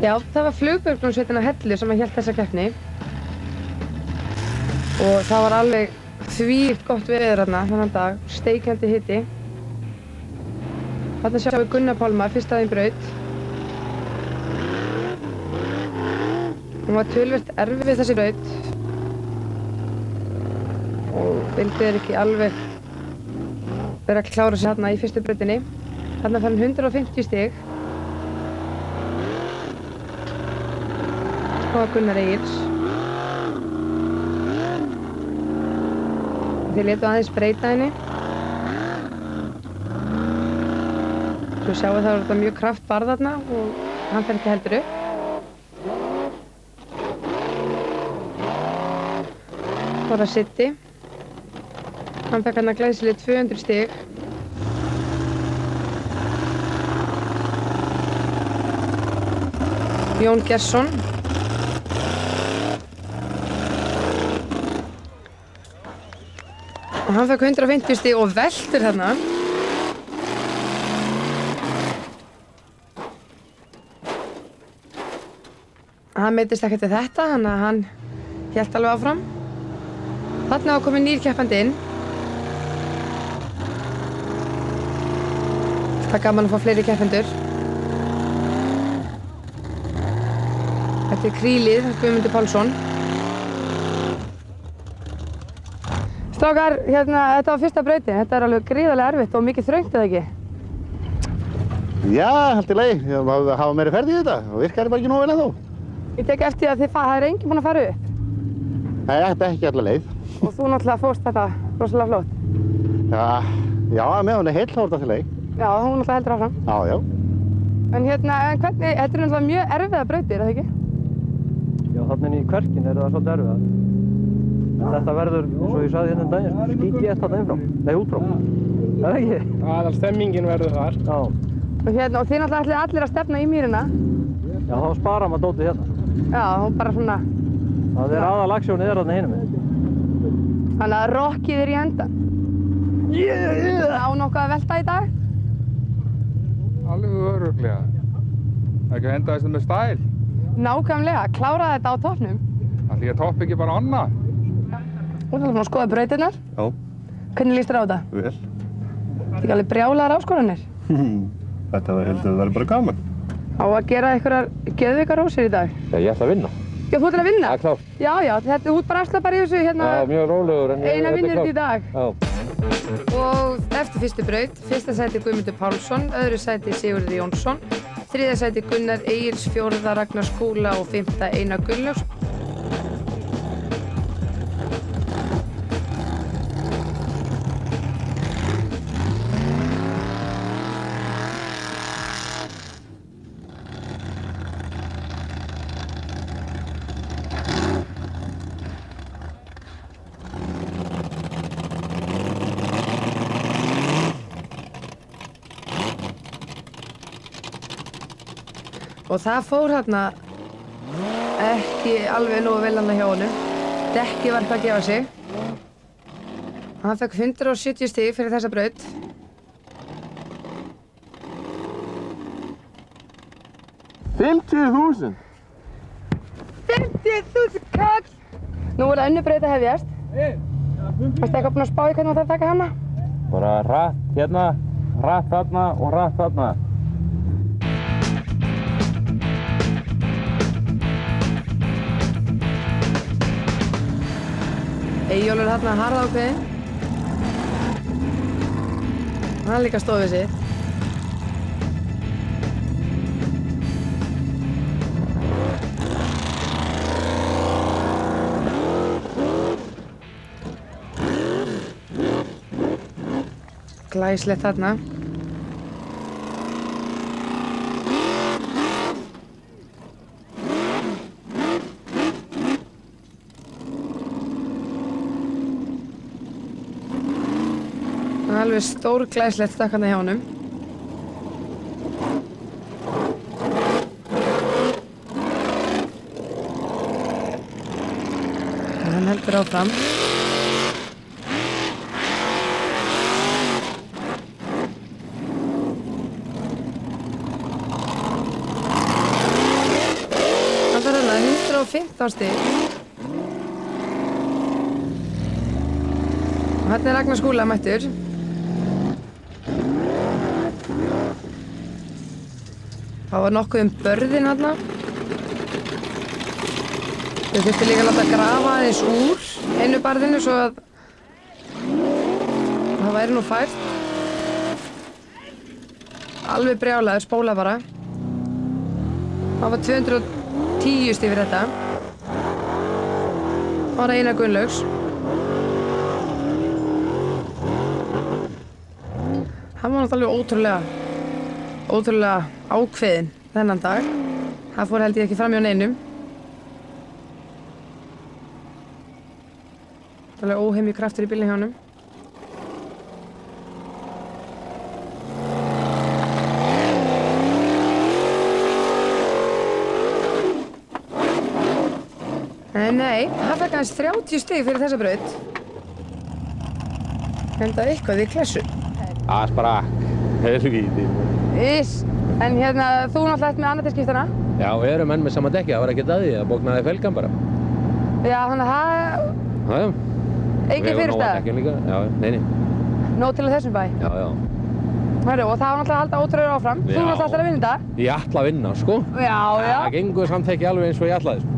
Já, það var flugbjörgunarsveitin á Hellu sem hélt þessa keppni. Og það var alveg þvílíkt gott veður þarna þennan dag, steikjandi hiti. Þarna sjáum við Gunnar Pálma, fyrst aðeins braut. Hún var töluvert erfið þessi braut. Og vildi þeir ekki alveg vera að klára sig þarna í fyrstu brautinni. Þarna fann 150 stig. Skoða Gunnar Egils. Þeir létu aðeins breyta henni. Svo sjáum við það var þetta mjög kraftbarð þarna og hann fer ekki heldur upp. Það var að City. Hann fekk hérna glæsileg 200 stig. Jón Gesson. Og hann fekk 150 stig og veltur þarna. Hann meiddist ekkert við þetta, þannig að hann hélt alveg áfram. Þarna var kominn nýr keppandi inn. Það er gaman að fá fleiri keppendur. Þetta er Krílið, Guðmundur Pálsson. Strákar, hérna, þetta var fyrsta brautin. Þetta er alveg gríðarlega erfitt og mikið þröngt, eða ekki? Já, allt í lagi. Ég má hafa meiri ferð í þetta og virkar bara ekki nógu vel ennþá. Ég tek eftir að það er enginn búinn að fara upp. Nei, þetta er ekki alla leið. Og þú náttúrulega fórst þetta rosalega flott. Já, með hún er heill þá er þetta allt í lagi. Já, hún náttúrulega heldur áfram. Já. En hérna, hvernig, þetta er náttúrulega mjög erfiða brautir, er það ekki? Já, þarna inn í Kverkin er það svolítið erfiðar. En þetta verður, eins og ég sagði hérna daginn, skíti þarna innfram. Nei, útfram. Er það ekki? Aðal stemmingin verður þar. Já. Og hérna, og þið náttúrulega ætlið allir að stefna í mýrina. Já, þá sparar maður dótið hérna. Já, hún bara svona... Það er aðal aksjónið þarna hinum megin. Þannig að rockið er í endan. Á nokkuð að velta í dag? Alveg örugglega. Það er ekki að enda þessu með stæl. Nákvæmlega, kláraði þetta á toppnum. Það líka topp ekki bara annað. Þú ert alveg að skoða brautirnar. Já. Hvernig líst þér á þetta? Vel. Þetta er ekki alveg brjálaðar áskoranir. Þetta heldur að vera bara gaman. Á að gera einhverjar geðvikarósir í dag. Já, ég ætla að vinna. Já, þú ætlar að vinna? Það er klárt. Já, þú ert bara afslapar í þessu hérna... Já, mjög rólegur en eina vinnur í dag. Já. Og eftir fyrstu braut, fyrsta sæti Guðmundur Pálsson, öðru sæti Sigurður Jónsson, þriðja sæti Gunnar Egils, fjórða Ragnar Skúla og fimmta Einar Gunnlaugs. Og það fór hérna ekki alveg nógu vel hann hjá honum. Dekkið var eitthvað að gefa sig. Hann fekk 170 stig fyrir þessa braut. $50.000! 50.000 kall! Nú er það önnur braut að hefjast. Varstu eitthvað búinn að spá í hvernig þú ætlar að taka hana? Bara hratt hérna, hratt þarna og hratt þarna. Eyjólfur er þarna harða ákveðinn. Hann líka stóð við sitt. Glæslegt þarna. Alveg stór glæslegt stökkandi hjá honum. Og hann heldur áfram. 15 stig. Og hérna Ragnar Skúla mættur. Það var nokkuð börðin hérna. Þau þurftu líka að láta grafa aðeins úr einu barðinu svo að það væri nú fært. Alveg brjálaður, spóla bara. Það var 210 stig fyrir þetta. Það var Einar Gunnlaugs. Hann var náttúrulega ótrúlega ákveðinn þennan dag. Það fór held ég ekki fram hjá neinum. Alveg óheimju kraftur í bílnum hjá honum. Nei, hann fekk aðeins 30 stig fyrir þessa braut. Enda eitthvað í klessu. Sprakk, helvíti. En hérna, þú náttúrulega ert með annartilskiptana. Já, við erum enn með sama dekki, það var ekkert að því, það bóknaði felgan bara. Já, þannig að það... Já. Engin fyrirstaða? Ekki líka, já, nei. Nóg til að þessum bæ? Já. Hörru, og það var náttúrulega að halda ótrúður áfram. Þú náttúrulega ætlar að vinna þetta? Ég ætla að vinna, sko. Já. Það gengur samt ekki alveg eins og ég ætlaði, sko.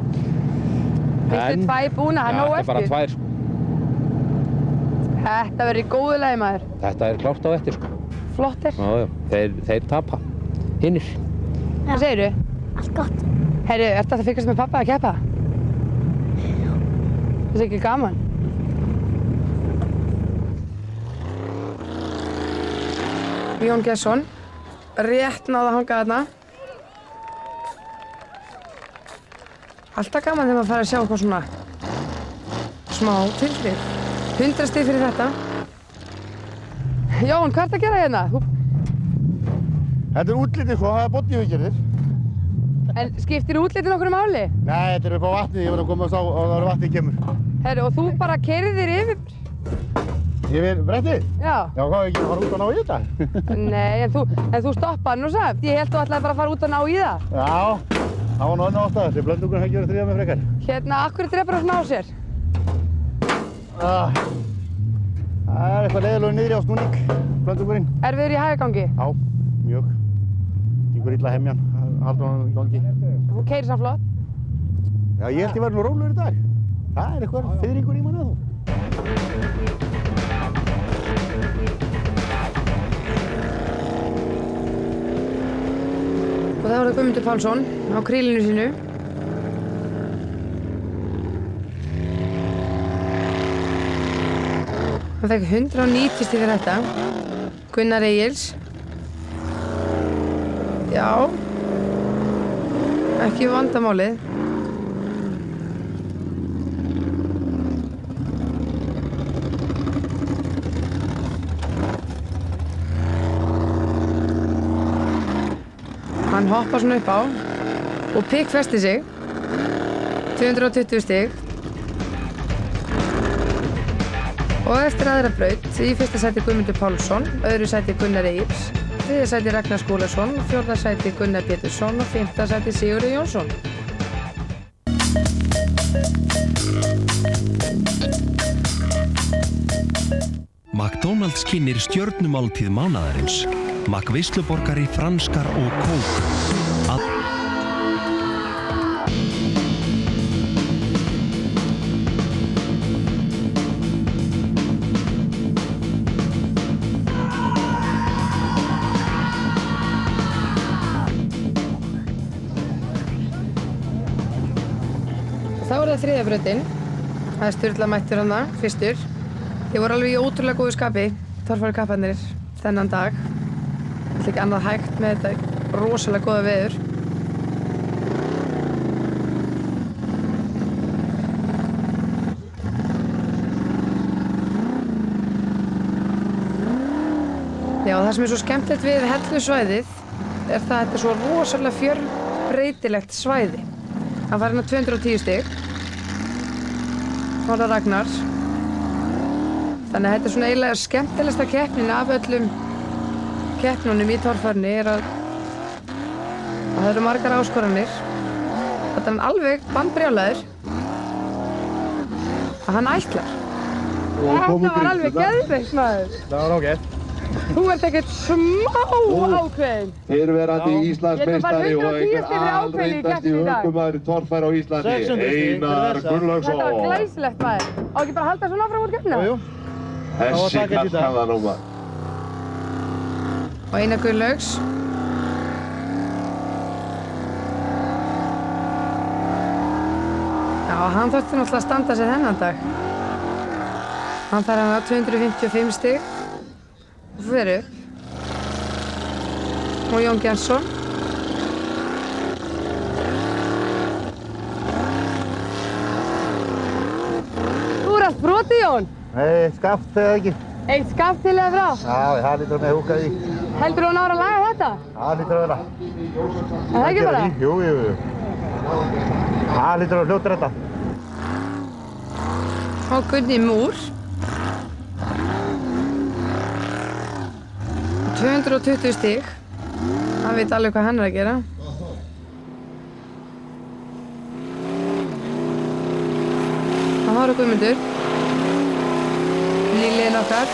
Fyrstu 2 búna, það er nóg eftir. Já, þetta er bara 2, sko. Þetta verður í góðu lagi, maður. Þetta er klárt á eftir, sko. Flottir. Já. Þeir tapa. Hinnir. Hvað segirðu? Allt gott. Herru, ertu að fylgjast með pappa að keppa? Það er ekki gaman. Jón Gesson, rétt náði að hanga þarna. Alltaf gaman þegar maður fær að sjá eitthvað svona smá tilþrif. 100 stig fyrir þetta. Jón, hvað ertu að gera hérna? Þetta er útlitið sko, það er boddíuviðgerðir. En skiptir útlitið nokkru máli? Nei, þetta er upp á vatnið, ég verð að komast á og það er vatnið kemur. Herru, og þú bara keyrðir yfir? Yfir brettið? Já. Já, hvað, ekki að fara út og ná í þetta? Nei, en þú stoppaði nú samt. Ég held þú ætlaði bara að fara út og ná í það. Já, það var nú önnur ástæða. Þessi blöndungur hefði verið þrýða með frekar. Hérna, akkur drepur hann á sér? Það er eitthvað leiðilegur niðri á snúning, blöndungurinn. Erfiður í hægagangi? Já, mjög. Yngur illa hemjan, haldur hann í gangi. Hún keyrir samt flott. Já, ég held ég væri nú rólegur í dag. Það er eitthvað fiðringur í manni að þú. Og það var það Guðmundur Pálsson á krílinu sínu. Hann fekk 190 stig fyrir þetta. Gunnar Egils. Já. Ekki vandamálið. Hann hoppar svona upp á og pikkfesti sig. 220 stig. Og eftir aðra braut, í fyrsta sæti Guðmundur Pálsson, öðru sæti Gunnar Egils, þriðja sæti Ragnar Skúlason, fjórða sæti Gunnar Pétursson og fimmta sæti Sigurður Jónsson. McDonald's kynnir stjörnumáltíð mánaðarins. McVeisluborgari, franskar og kók. Þá er það þriðja brautin. Það er Sturla mættur hana, fyrstur. Þeir voru alveg í ótrúlega góðu skapi, torfæru kapparnir, þennan dag. Það er ekki annað hægt með þetta rosalega góða veður. Já, það sem er svo skemmtilegt við Hellusvæðið er það að þetta er svo rosalega fjölbreytilegt svæði. Hann var hérna 210 stig. Hóla Ragnar. Þannig að þetta er svona eiginlega skemmtilegsta keppnin af öllum keppnunum í torfærunni er að það eru margar áskoranir. Þetta er hann alveg bandbrjálaður að hann ætlar. Þetta var alveg geðveikt, maður. Það var ágætt. Þú ert ekkert smá ákveðin. Fyrrverandi Íslandsmeistari og einhver alreyndasti ökumaður í torfæru á Íslandi, Einar Gunnlaugsson. Þetta var glæsilegt, maður. Á ekki bara að halda svona áfram úr keppnina? Jú. Þessi kallkaða núma. Og Einar Gunnlaugs. Já, hann þurfti náttúrulega að standa sig þennan dag. Hann þarf hann á 255 stig. Og fyrir upp. Og Jón Gjensson. Þú er allt brotið, Jón. Nei, skaft eða ekki. Eitt skaft til eða frá. Já, það lítur með húkað í. Heldur þú náður að laga þetta? Það lítur að vera. Er það ekki bara? Jú. Það lítur að fljóta þetta. Og Gunni Múr. 220 stig. Hann veit alveg hvað hann er að gera. Það var Guðmundur. Nýliðinn okkar.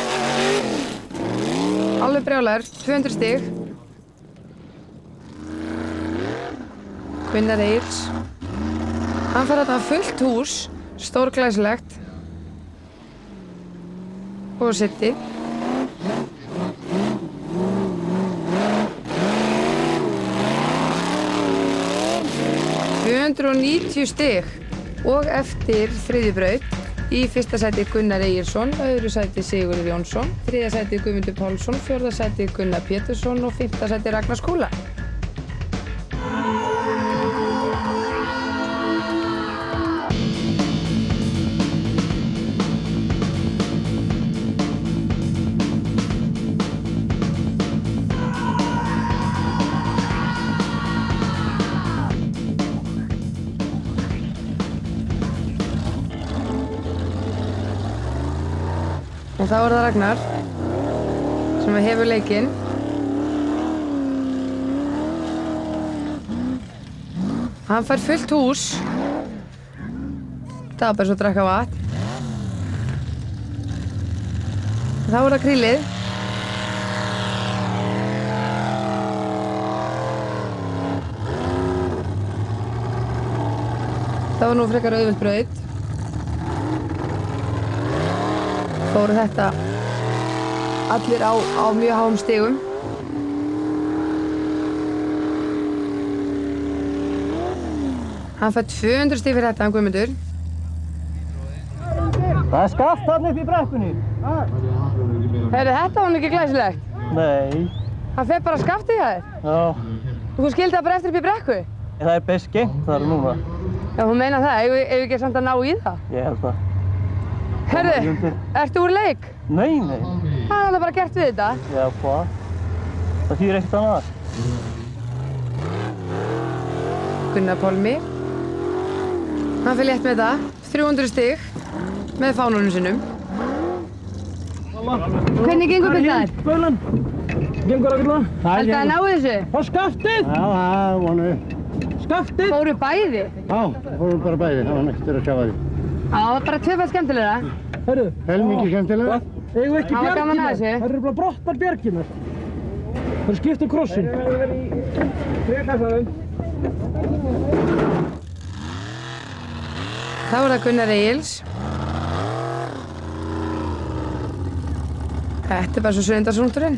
Alveg brjálæður, 200 stig. Gunnar Egils. Hann fær þarna fullt hús, stórglæsilegt. Og City. ...290 stig og eftir þriðju braut í fyrsta sæti Gunnar Egilsson, öðru sæti Sigurður Jónsson, þriðja sæti Guðmundur Pálsson, fjórða sæti Gunnar Pétursson og fimmta sæti Ragnar Skúla. Og þá er það Ragnar sem hefur leikinn. Hann fær fullt hús. Það var bara svo að drekka vatn. Þá er það Krílið. Það var nú frekar auðvelt braut. Fóru þetta allir á mjög háum stigum. Hann fær 200 stig fyrir þetta, hann Guðmundur. Það er skaft þarna upp í brekkunni. Heyrðu, þetta var nú ekki glæsilegt. Nei. Hann fer bara skaftið hjá þér. Já. Og þú skildi það bara eftir upp í brekku? Það er best gengt þar núna. Já, hún meina það. Eigum við ekki samt að ná í það? Ég held það. Heyrðu, ertu úr leik? Nei. Það er bara gert við þetta. Já, hvað? Það þýðir ekkert annað. Gunnar Pálmi. Hann fer létt með þetta. 300 stig með fánunum sinum. Hvernig gengur byrjaðar? Bölan. Gengur ágætlega. Held að ná þessu? Á skaftið! Já, það vonu við. Skaftið! Fóru bæði? Já, fórum bara bæði. Það var nægt að sjá að því. Já, það var bara tvöfalt skemmtilegra. Hörru. Helmingi skemmtilega. Eigum við ekki Það var gaman að bjargirnar? þessu. Það eru bara brotnar bjargirnar. Það eru skipt krossin. Þá er það Gunnar Egils. Þetta er bara svo sundarsunturinn.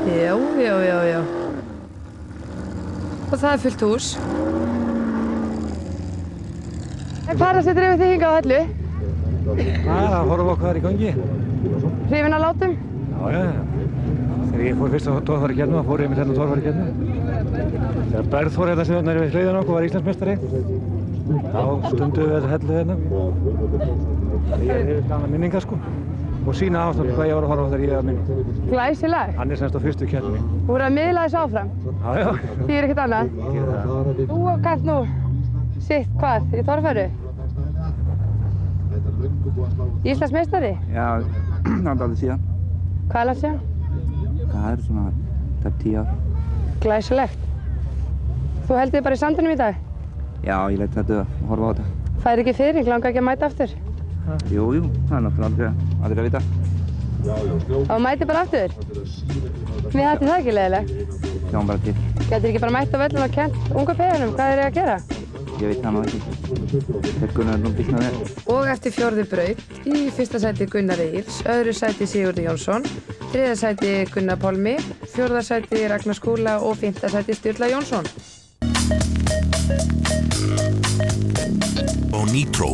Já. Og það er fullt hús. Hvað setur yfir þig hingað á hellu? Að horfa á hvað er í gangi. Hrifin að látum? Já. Þegar ég fór fyrst á torfærukeppni, þá fór ég með þennan torfærukeppni. Þegar Bergþór hérna sem er við hliðina okkur var Íslandsmeistari, þá stunduðum við þessa hellu hérna. Ég hef gamla minningar sko. Og sína ástæðan hvað ég var að horfa á þegar ég var minni. Glæsileg. Hann er semst á fyrstu keppni. Þú voru að miðla þessu áfram. Já. Þýðir ekkert annað. Þú kannt nú sitt hvað í torfæru? Íslandsmeistari? Já, það er alveg síðan. Hvað er langt síðan? Það er svona tæp 10 ár. Glæsilegt. Þú heldur þig bara í sandinum í dag? Já, ég leit þetta að horfa á þetta. Fær ekki fyrir, langar ekki að mæta aftur? Jú, það er náttúrulega aldrei að vita. Þá mæti bara aftur? Mér hætti það ekki leiðilegt. Sjáum bara til. Gætir ekki bara mætt á völlum og kennt unga peyðunum hvað þeir eru að gera? Ég veit það nú ekki. Þeir Gunnar nú býst með þér. Og eftir 4. braut, í fyrsta sæti Gunnar Egils, öðru sæti Sigurður Jónsson, 3. sæti Gunnar Pálmi, 4. sæti Ragnar Skúla og 5. sæti Sturla Jónsson. Og Nitro.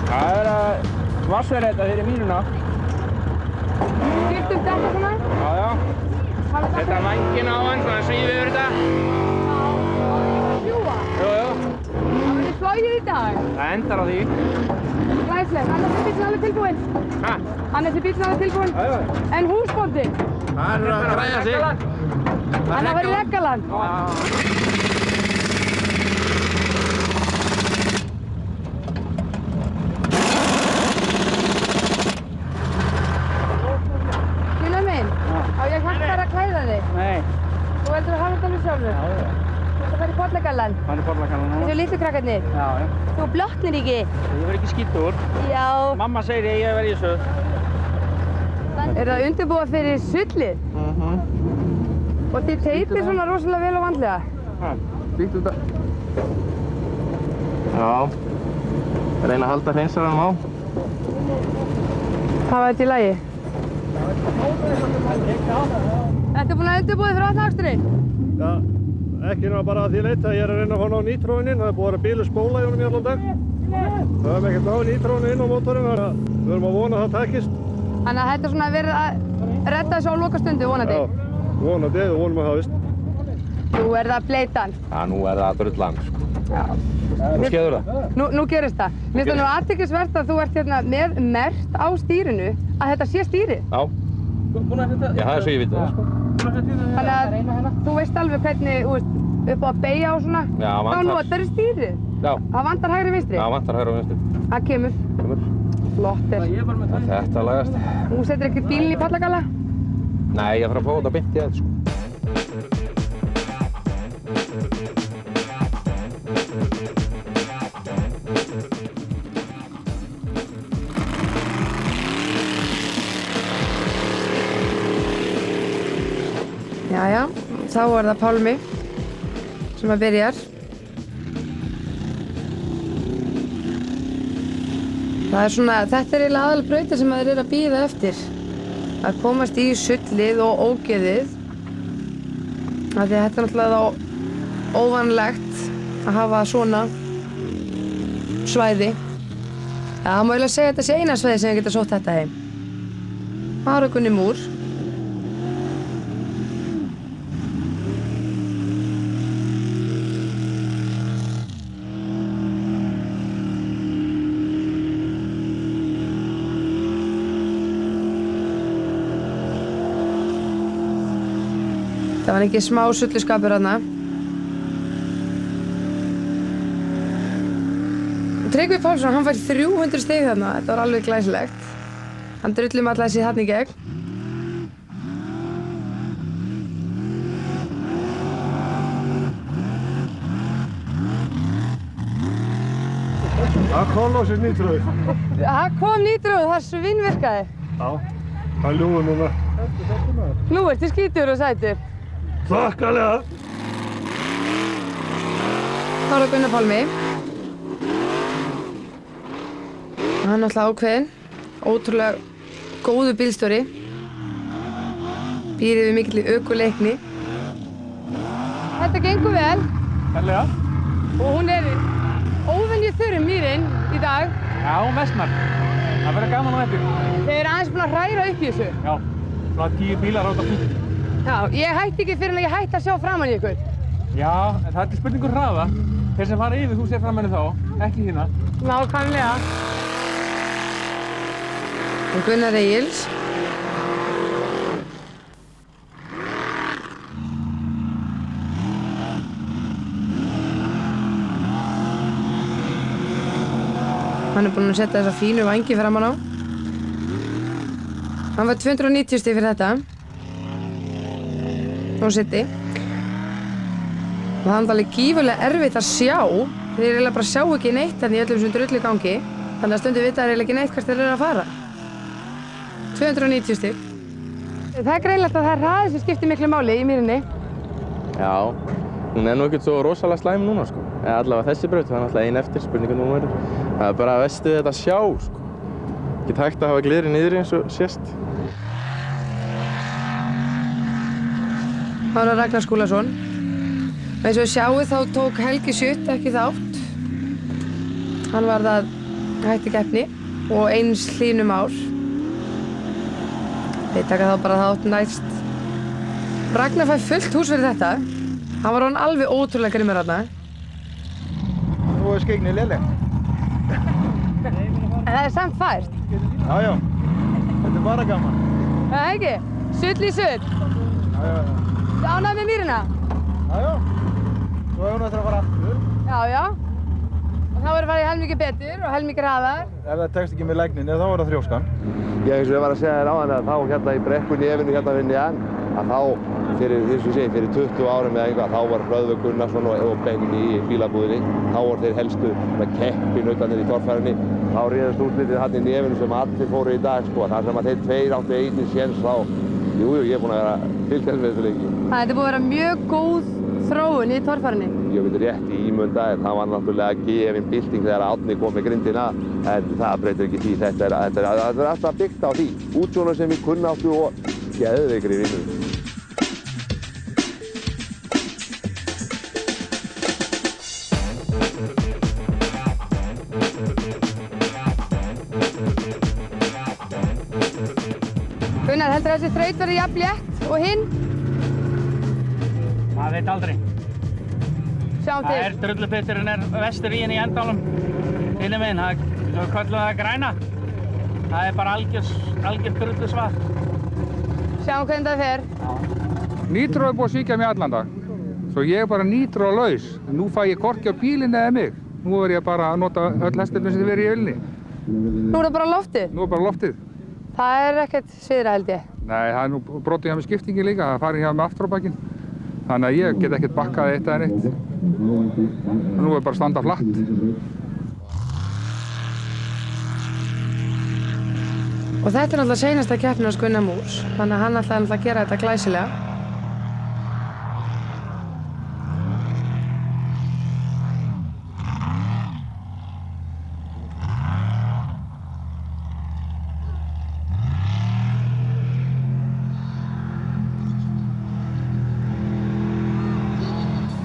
Það er að vassverða þetta fyrir mínuna. Skiptum þetta svona? Já. Þetta er vængina á hann, svona svífið yfir þetta. Fljúa? Jú. Það verður flogið í dag. Það endar á því. Glæsilegt. Annars er bíllinn alveg tilbúinn. Hæ? Annars er bíllinn alveg tilbúinn. Já. En húsbóndinn? Það er að græja sig. Hann er að fara í Leggaland. Gunnar minn, á ég hjálpar að klæða þig? Nei. Þú heldur að hafa þetta alveg sjálfur? Já. Þú ert að fara í Pollagaland? Hann er borðlakallan núna. Þessu litlu krakkarnir? Já. Þú blotnir ekki? Ég verð ekki skítur. Já. Mamma segir ég verð í þessu. Er það undirbúa fyrir sullið? Og þið teypið svona rosalega vel og vandlega? Líktu þetta. Já. Reyna að halda hreinsaranum á. Hafa þetta í lagi? Ertu búinn að undirbúa þig fyrir vatnaksturinn? Já, ekki ná bara að því leita. Ég er að reyna að fá ná nítróin inn. Það er búið að vera bílu spóla í honum í allan dag. Það er ekkert ná nítróinu inn á mótorinn. Við höfum að vona að það takist. Þannig að þetta er svona verið að redda þessu á lokastundu, vonandi? Já, vonandi, við vonum að það vist. Nú er það bleytan. Já, nú er það drullan, sko. Já. Nú skeður það. Nú gerist það. Mér finnst það nú athyglisvert að þú ert hérna með mert á stýrinu að þetta sé stýrið. Já. Já, það er svo ég veit það, sko. Þannig að þú veist alveg hvernig, þú veist, upp á að beygja og svona. Já, vantar. Þá notar þið stýrið. Já. Það vantar hægri vinstri. Já, vantar hægra og vinstri. Það kemur. Flott er. Þetta lagast. Þú setur ekki bílinn í Pollagalla? Nei, ég þarf að fá þetta beint í þetta, sko. Jæja, þá er það Pálmi sem að byrjar. Það er svona, þetta er eiginlega aðalbrautin sem þeir eru að bíða eftir. Að komast í sullið og ógeðið. Af því að þetta er náttúrulega þá óvanlegt að hafa svona svæði. Já, það má eiginlega segja að þetta sé eina svæði sem geta sótt þetta heim. Haragunni múr. Það var ekki smá sulluskapur þarna. Tryggvi Pálsson, hann fær 300 stig þarna. Þetta var alveg glæsilegt. Hann drullum alltaf þessi þarna í gegn. Það kom lóksins nítróið. Það kom nýtróð, það svinnvirkaði. Já, það er ljúið núna. Nú ertu skítur og sætur. Þakkalega. Þá er það Gunnar Pálmi. Hann er alltaf ákveðinn. Ótrúlega góður bílstjóri. Býr yfir mikilli ökuleikni. Þetta gengur vel. Herlega. Og hún er óvenju þurr mýrin í dag. Já, hún vestnar. Það verður gaman á eftir. Þeir eru aðeins búin að hræra upp í þessu. Já, svona 10 bílar át á fíl. Já, ég hætti ekki fyrir en ég hætti að sjá framan í ykkur. Já, en það er til spurningur hraða. Þeir sem fara yfir, þú sér fram henni þá, ekki þína. Nákvæmlega. Og Gunnar Egils. Hann er búinn að setja þessa fínu vængi framan á. Hann var 290 stig fyrir þetta. Og sitti. Og það er alveg gífurlega erfitt að sjá. Þeir eiginlega bara sjá ekki neitt þannig í öllum sem drullu gangi. Þannig að stundu vita þeir eiginlega ekki neitt hvert þeir eru að fara. 290 stig. Það er greinlegt að það er hraðið sem skiptir miklu máli í mýrinni. Já, hún er nú ekkert svo rosalega slæm núna sko. Eða allavega þessi braut, það er náttúrulega ein eftir, spurningu nú verður. Það er bara vestið þetta að sjá sko. Ekki hægt að hafa glyðri niðri eins og sést. Það var Ragnar Skúlason. Eins og við sjáum þá tók Helgi Schutt ekki þátt. Hann var það hætti keppni og eins Hlynur Már. Þeir taka þá bara þátt næst. Ragnar fær fullt hús fyrir þetta. Hann var hann alveg ótrúlega grimmur þarna. Nú er skeignið léleg. En það er samt fært. Já, já. Þetta er bara gaman. Það er ekki? Sull í sull. Já, já. Ánægð með mýrina? Já, já. Svo er hún eftir að fara aftur. Já, já. Og þá verður farið helmikið betur og helmikið hraðar. Ef það tekst ekki með lægninni, þá er það þrjóskan. Ég eins og ég var að segja þér áðan að þá hérna í brekkunni í efinu hérna við neðan að þá fyrir 20 árum eða eitthvað þá var Hlöðver Gunnarsson og Benni í bílabúðinni. Þá voru þeir helstu með keppinautarnir í torfærunni. Þá réðast úrslitið hann í nefinu sem allir fóru í dag sko. Þar sem að þeir tveir áttu einu séns þá, jújú, ég er búinn að vera fylgjast með þessu leiki. Þetta er búið að vera mjög góð þróun í torfærunni. Ég myndi rétt ímynda en það var náttúrulega gefin bylting þegar Árni kom með grindina en það breytir ekki því. Þetta er alltaf byggt á því. Útsjónar sem við kunnáttu og geðveikri vinnu. Gunnar, heldur þessi þraut verði jafn létt og hinn? Það veit aldrei. Sjáum til. Það er drullubiturinn er vestur í henni í endálum. Hinum meginn, við köllum það græna. Það er bara algjört drullusvað. Sjáum hvernig það fer. Nitro er búið að svíkja mig allan dag. Svo ég er bara nitro-laus. Nú fæ ég hvorki á bílinn eða mig. Nú er ég bara að nota öll hestirnir sem þið verið í ölni. Nú er það bara loftið? Nú er bara loftið. Það er ekkert sviðra held ég. Nei, það er nú brotið hjá mig skiptingi líka. Það farið hjá mig aftur á bakinn. Þannig að ég get ekkert bakkað eitt eða neitt. Nú er bara að standa flatt. Og þetta er náttúrulega seinasta keppnin hans Gunnar Mús. Þannig að hann ætlaði að gera þetta glæsilega.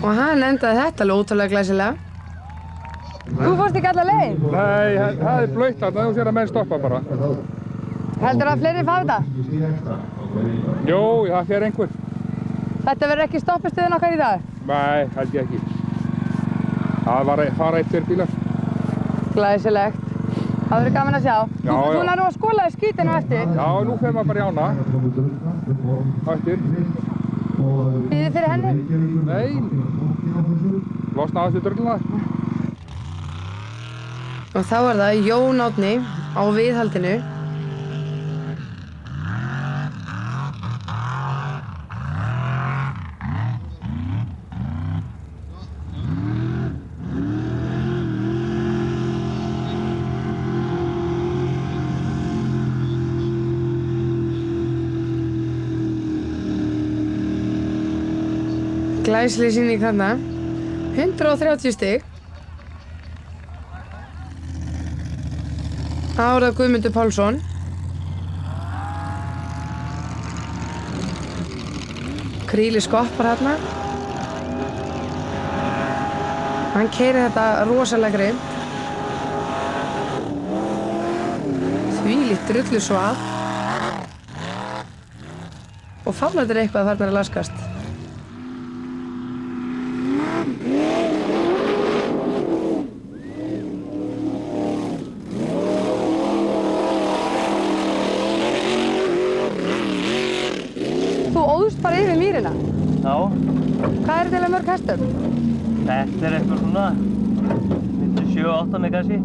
Og hann endaði þetta alveg ótrúlega glæsilega. Þú fórst ekki alla leið? Nei, það er blautt þarna, þú sér að menn stoppa bara. Heldur að fleiri fá þetta? Jó, það fer einhver. Þetta verður ekki stoppistöðin okkar í dag? Nei, held ég ekki. Það var fara eitt fyrir bílar. Glæsilegt. Það verður gaman að sjá. Já, Þú já. nær nú að skóla í skítinu eftir. Já, nú fer maður bara í ána. Eftir. Býðið fyrir henni? Nei. Losna að þessu drögluna. Og þá er það Jón Árni á viðhaldinu. Glæsileg sýning þarna. 130 stig. Árað Guðmundur Pálsson. Kríli skoppar hérna. Hann keyrir þetta rosalega grimmt. Þvílíkt drullusvað. Og fálættir eitthvað þarna að laskast. hlúðst bara yfir mýrina. Já. Hvað er þetta mörg hestum? Þetta er eitthvað svona 7-8 með kannski.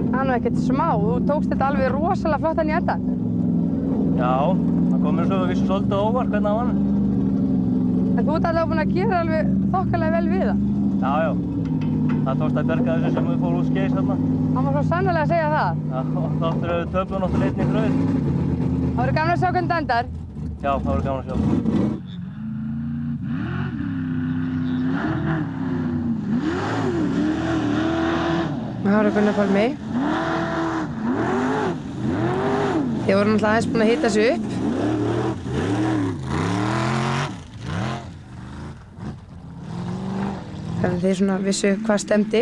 Það er nú ekkert smá. Þú tókst þetta alveg rosalega flottan í endan. Já, það komur svo vissu svolítið óvart hvernig það var. En þú ert alveg búinn að gera alveg þokkalega vel við það. Já, já. Það tókst að berga þessu sem við fórum út skeis hérna. Það má svo sannlega að segja það. Já, þáttur við töflum náttúrulega einnig fröð. Það verður gaman að sjá hvernig þetta endar. Já, það verður gaman að sjá. Það voru Gunnar Pálmi. Þið voru náttúrulega aðeins búin að hita sig upp. Þannig þið svona vissu hvað stemdi.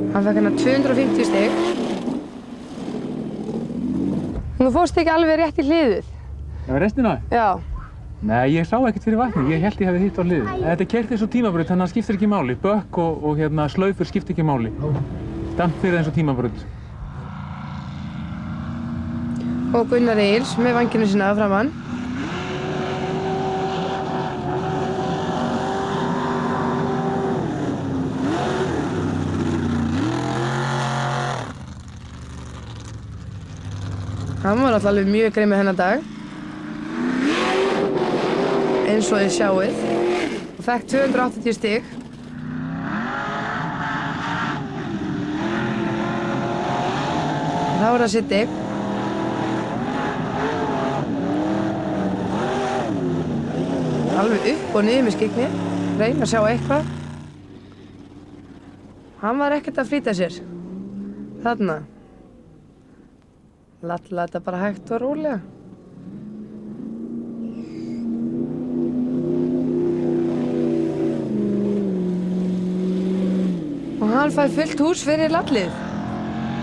Hann fekk hérna 250 stig. Þú fórst ekki alveg rétt í hliðið. Já, restina? Já. Nei, ég sá ekkert fyrir vatni. Ég held ég hefði hitt á hliðið. Þetta er keyrt eins og tímabraut, þannig að það skiptir ekki máli. Bökk og slaufur skiptir ekki máli. Stemmt fyrir eins og tímabraut. Og Gunnar Egils með vanginu sína að framann. Hann var alltaf alveg mjög grimmur þennan dag. Eins og þið sjáið. Og fekk 280 stig. Þá var það Siddi. Alveg upp og niður með skygni. Reyna að sjá eitthvað. Hann var ekkert að flýta sér. Þarna. Lalla þetta bara hægt og rólega. Og hann fær fullt hús fyrir lallið.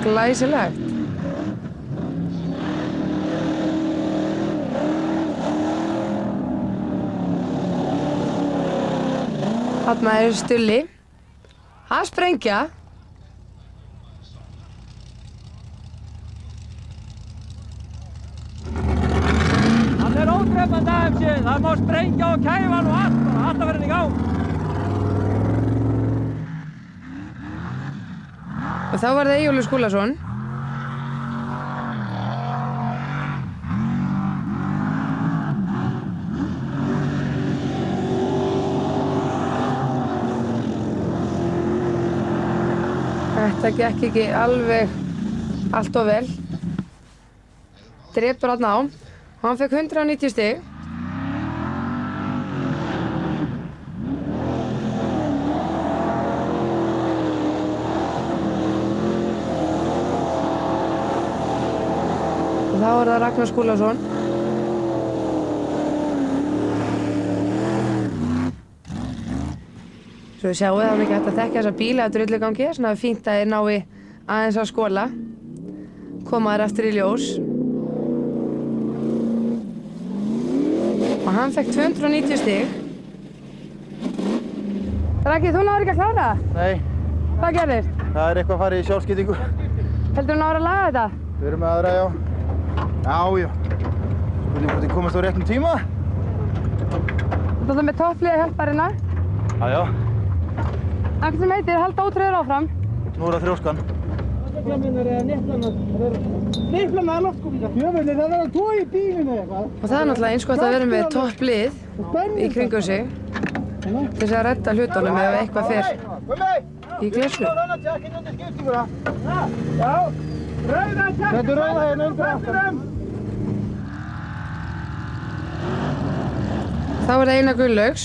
Glæsilegt. Þarna er Stulli. Að sprengja. Hann er ótrefnandi AMC. Það má sprengja og kæfa hann og allt að vera henni í gang. Og þá var það Eyjólfur Skúlason. Þetta gekk ekki alveg allt of vel. Drepur þarna á og hann fekk 190 stig. Og þá er það Ragnar Skúlason. Svo við sjáum það er ekki hægt að þekka þessa bíla að drullugangi, svona það er fínt að þið nái aðeins að skola. Koma þær aftur í ljós. Og hann fekk 290 stig. Raggi, þú náður ekki að klára það? Nei. Hvað gerðist? Það er eitthvað að fara í sjálfskiptingu. Heldur þú náður að laga þetta? Við erum með aðra, já. Já. Spurning hvort þið komast á réttum tíma? Þú ert með toppliða hjálparina. Já. Eitthvað sem heitir halda ótröður áfram. Nú er það þrjóskan. Nýflanar loftskúpingar. Jöfnir, það verður tói í bílinu eitthvað. Og það er náttúrulega eins gott að vera með topplið í kringum sig til þess að redda hlutunum ef eitthvað fer í glessu. Þetta er rauða hérna undir aftur. Þá er það Einar Gunnlaugs.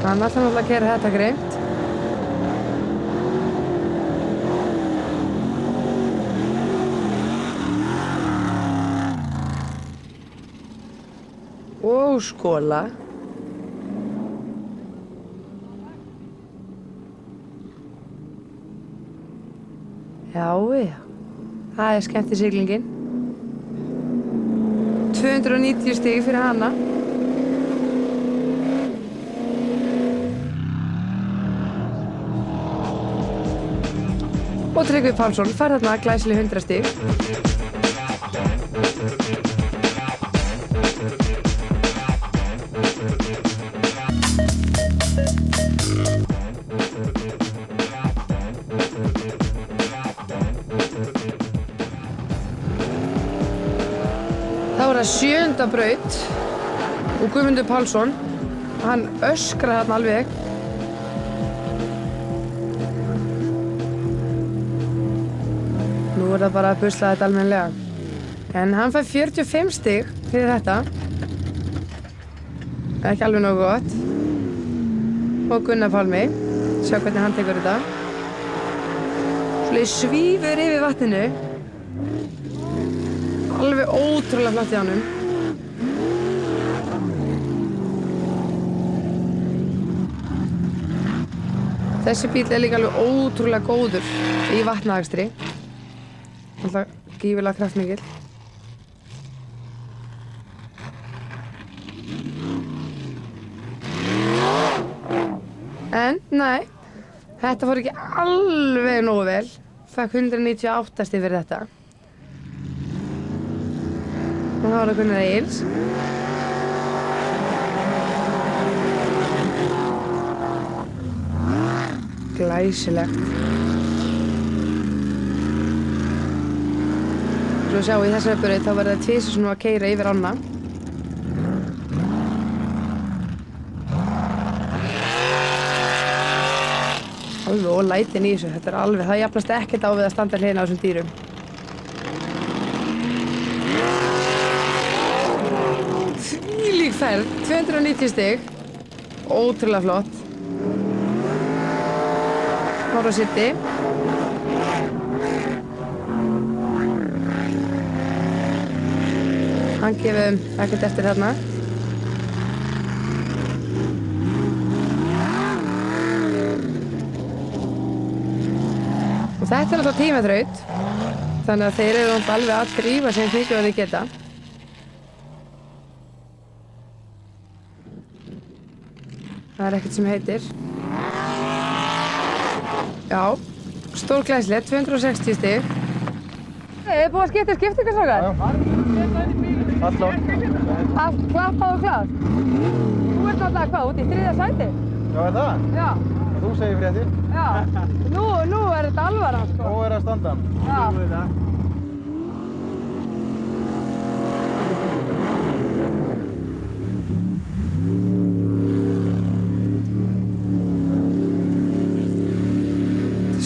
Hann ætlar náttúrulega að gera þetta greimt. Og skóla. Já. Það er skemmtisiglingin. 290 stig fyrir hana. Og Tryggvi Pálsson fær þarna glæsileg 100 stig. Það var það 7. braut og Guðmundur Pálsson, hann öskraði þarna alveg. Nú er það bara að busla þetta almennilega. En hann fær 45 stig fyrir þetta. Ekki alveg nógu gott. Og Gunnar Pálmi, sjá hvernig hann tekur þetta. Svoleiðis svífur yfir vatninu. Alveg ótrúlega flott í honum. Þessi bíll er líka alveg ótrúlega góður í vatnaakstri. Alltaf gífurlega kraftmikill. En, nei, þetta fór ekki alveg nógu vel. Fekk 198 stig fyrir þetta. Og þá var það Gunnar Egils. Glæsilegt. Svo sjá í þessari braut þá verður það tvisvar sinnum að keyra yfir ána. Alveg og lætin í þessu, þetta er alveg, það jafnast ekkert á við að standa hliðina á þessum dýrum. Þvílík ferð, 290 stig, ótrúlega flott. Norra City. Hann gefur ekkert eftir þarna. Og þetta er alltaf tímaþraut, þannig að þeir eru alveg að drífa sem mikið að þeir geta. Það er ekkert sem heitir. Já, stórglæsilegt, 260 stig. Þið búið að skipta skiptingarstrákar? Já. Allt klart. Allt klappað og klart? Þú ert náttúrulega hvað, út í 3. sæti? Já, er það? Já. Þú segir fréttir? Já. Nú er þetta alvaran, sko. Nú er það standan. Já.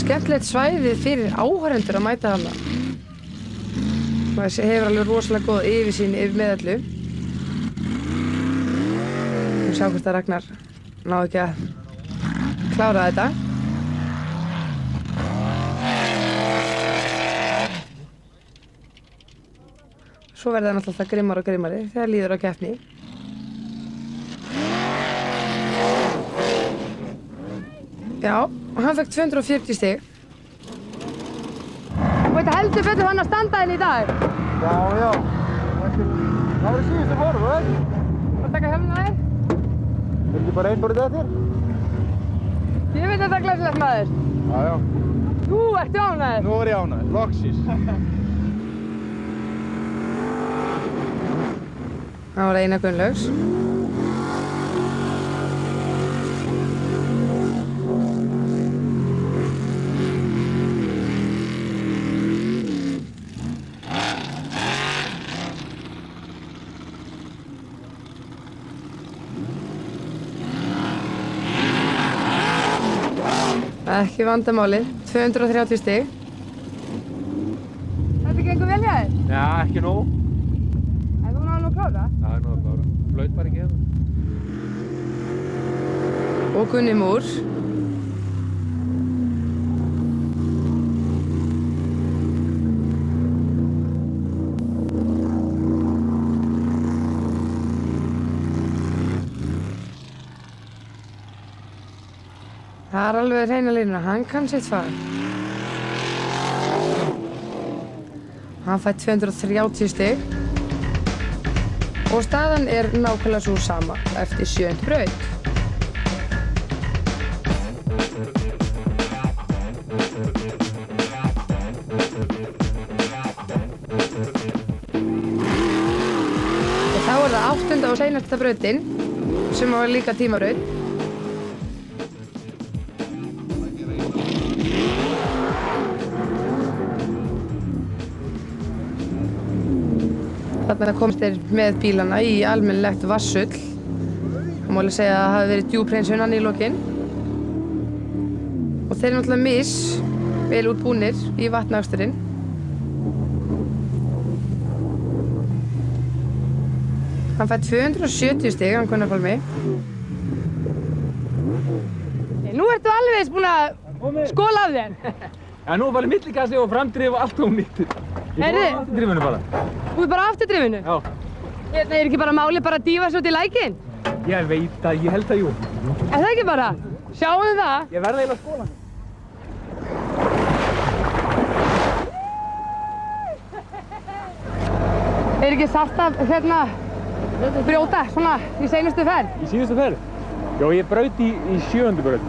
Skemmtilegt svæði fyrir áhorfendur að mæta þarna. Þessi hefur alveg rosalega góð yfirsýn yfir meðallu. Við sjá hvort að Ragnar ná ekki að klára þetta. Svo verður það náttúrulega grimmari og grimmari þegar líður á keppni. Já, og hann fekk 240 stig. Þú veit heldur betur hann að standa inn í dag. Já. Það var síðustu form, ekki? Þú að taka höfnuna þér? Er ekki bara einn borðið eftir? Ég veit þetta glæsilegt maður. Já. Nú ertu ánægður. Nú er ég ánægður, loksins. Það var Einar Gunnlaugs. Ekki vandamálið, 230 stig. Þetta gengur vel hjá þér? Já, ekki nóg. En þú náðu nú að klára? Það er nóg að klára. Flaut bara ekki hérna. Og Gunni Múr. Það er alveg hreina línuna, hann kann sitt fag. Hann fær 230 stig. Og staðan er nákvæmlega svo sama eftir 7. braut. og seinasta brautin, sem var líka tímabraut. Þarna komst þeir með bílana í almennilegt vatnsull. Það má alveg segja að það hafi verið djúphreinsun í lokin. Og þeir eru náttúrulega vel útbúnir í vatnaaksturinn. Hann fær 270 stig, hann Gunnar Pálmi. Nú ertu alveg búinn að skóla af þér. Já, nú var millikasti og framdrif og allt ónýtt. Ég fór á afturdrifinu bara. Þú ert bara á afturdrifinu? Já. Er ekki bara málið bara að dýfa svo til lækinn? Ég veit að, ég held að jú. Er það ekki bara? Sjáum við það? Ég verði eiginlega að skóla. Er ekki sárt að brjóta svona í seinustu ferð? Í síðustu ferð? Já, ég braut í 7. braut.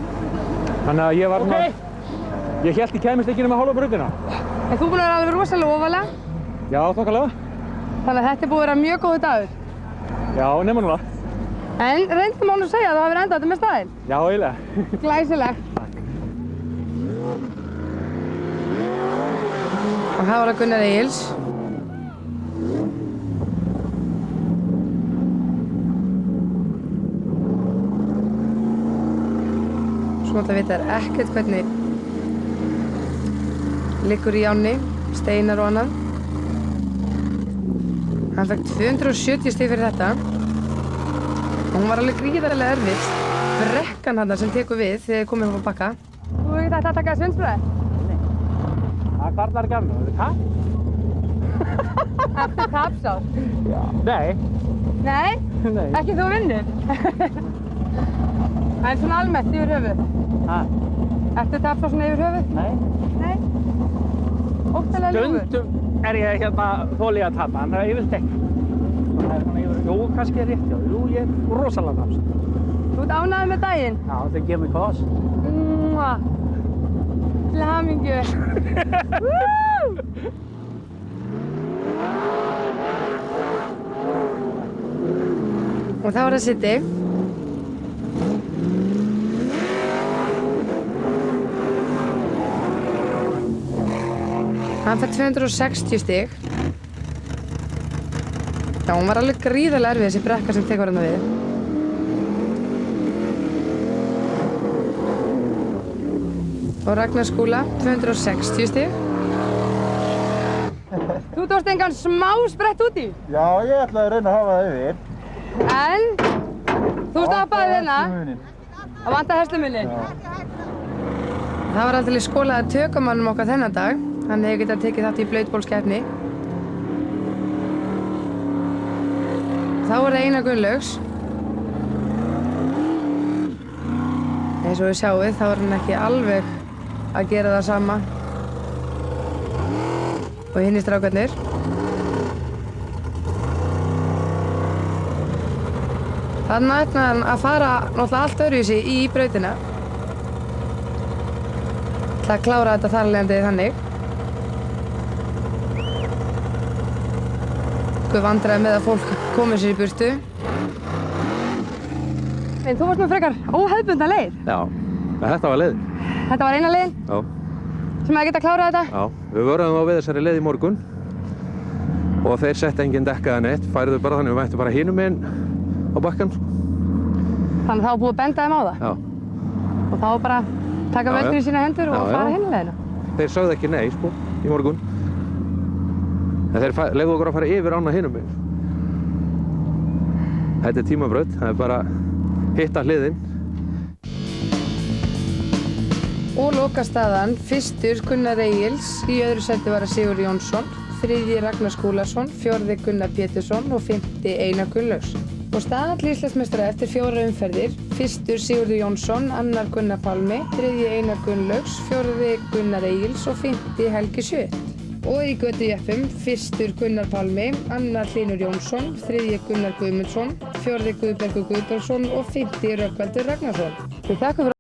Þannig að ég var svona... Ég hélt ég kæmist ekki nema hálfa brautina. En þú búinn að vera alveg rosalega ofalega? Já, þokkalega. Þannig að þetta er búið að vera mjög góður dagur? Já, nema núna. En reyndum má nú segja að þú hafir endað þetta með staðinn? Já, eiginlega. Glæsilegt. Og það var að Gunnar Egils. Svo náttúrulega vita þær ekkert hvernig liggur í ánni, steinar og annað. Hann fekk 270 stig fyrir þetta. Og hún var alveg gríðarlega erfitt. Brekkan þarna sem tekur við þegar þið komið upp á bakka. Þú hefði ekki ætti að taka sundspröð? Nei. Það hvarflar ekki af mér. Það er kapp. Eftir kapsár? Já. Nei. Nei? Nei. Ekki þú vinnur? En svona almennt yfir höfuð? Hæ? Eftir kapsár svona yfir höfuð? Nei. Nei? Óttalega ljúfur? Stundum er ég þoli að tapa, en það er yfirleitt ekki. Það er svona yfir, jú, kannski er rétt, já. Jú, ég er rosalega tapst. Þú ert ánægður með daginn? Já, það gefur mig kos. Til hamingju. Og þá var það City. Hann fekk 260 stig. Já, hún var alveg gríðarlega erfið þessi brekka sem tekur hana við. Og Ragnar Skúla, 260 stig. Þú tókst engan smá sprett út í? Já, ég ætlaði að reyna að hafa það yfir. En þú stoppaði þarna. Það vantaði herslumuninn. Það var alltaf skólaði tökumannum okkar þennan dag. Hann hefði getað tekið þátt í blautbólskeppni. Þá var það Einar Gunnlaugs. Eins og við sjáum, þá var hann ekki alveg að gera það sama. Og hinni strákarnir. Þarna ætlaði hann að fara náttúrulega allt öðruvísi í brautina. Það að klára þetta þar af leiðandi þannig. Guð vandræði með að fólk komið sér í burtu. En þú varst með frekar óhefðbundna leið. Já, þetta var leiðin. Þetta var eina leiðin? Já. Sem að geta klárað þetta? Já, við vörðum á við þessari leið í morgun. Og þeir sett enginn dekkaðan eitt, færðu bara þannig við mættum bara hinum inn á bakkan. Þannig að það var búið að benda þeim á það? Já. Og þá var bara að taka veldur í sína hendur og fara hinum leiðina? Þeir sögðu ekki nei, sko, í morgun. En þeir leyfðu okkur að fara yfir ána hinum megin. Þetta er tímabraut, það er bara hitta hliðin. Og lokastaðan, fyrstur Gunnar Egils, í öðru sæti var Sigurður Jónsson, þriðji Ragnar Skúlason, fjórði Gunnar Pétursson og fimmti Einar Gunnlaugs. Og staðall Íslandsmeistara eftir 4 umferðir, fyrstur Sigurður Jónsson, annar Gunnar Pálmi, þriðji Einar Gunnlaugs, fjórði Gunnar Egils og fimmti Helgi Schött. Og í götujeppum, fyrstur Gunnar Pálmi, annar Hlynur Jónsson, þriðji Gunnar Guðmundsson, fjórði Guðbergur Guðbergsson og fimmti Rögnvaldur Ragnarsson. Við þakkum fyrir